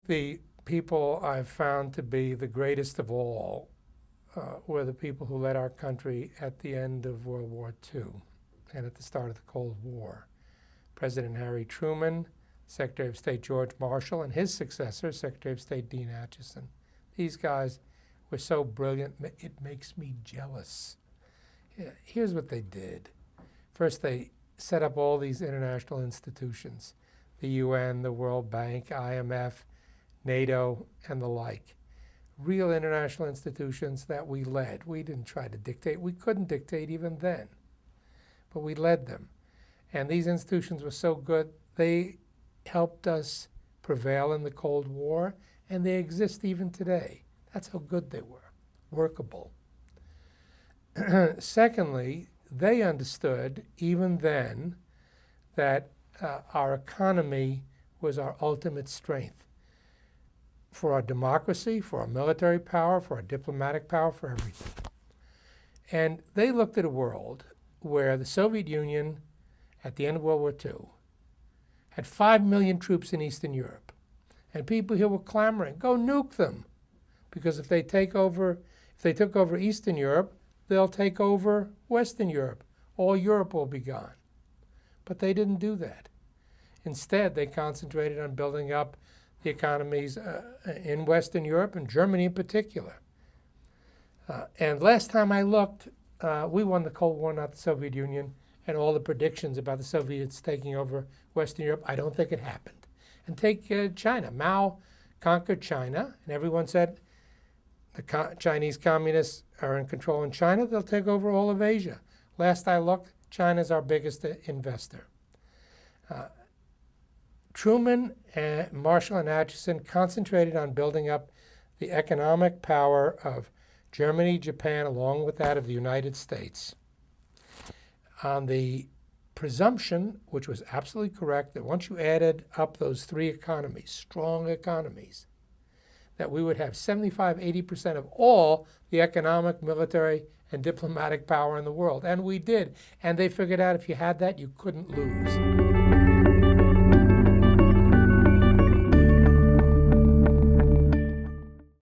The people I've found to be the greatest of all were the people who led our country at the end of World War II and at the start of the Cold War. President Harry Truman, Secretary of State George Marshall, and his successor, Secretary of State Dean Acheson. These guys were so brilliant, it makes me jealous. Here's what they did. First, they set up all these international institutions, the UN, the World Bank, IMF, NATO, and the like. Real international institutions that we led. We didn't try to dictate. We couldn't dictate even then, but we led them. And these institutions were so good, they helped us prevail in the Cold War, and they exist even today. That's how good they were, workable. Secondly, they understood even then that our economy was our ultimate strength for our democracy, for our military power, for our diplomatic power, for everything. And they looked at a world where the Soviet Union, at the end of World War II, had 5 million troops in Eastern Europe. And people here were clamoring, go nuke them. Because if they took over Eastern Europe, they'll take over Western Europe. All Europe will be gone. But they didn't do that. Instead, they concentrated on building up the economies in Western Europe, and Germany in particular. And last time I looked, we won the Cold War, not the Soviet Union, and all the predictions about the Soviets taking over Western Europe, I don't think it happened. And take China. Mao conquered China, and everyone said the Chinese communists are in control in China, they'll take over all of Asia. Last I looked, China's our biggest investor. Truman, Marshall, and Acheson concentrated on building up the economic power of Germany, Japan, along with that of the United States, on the presumption, which was absolutely correct, that once you added up those three economies, strong economies, that we would have 75–80% of all the economic, military, and diplomatic power in the world. And we did. And they figured out if you had that, you couldn't lose.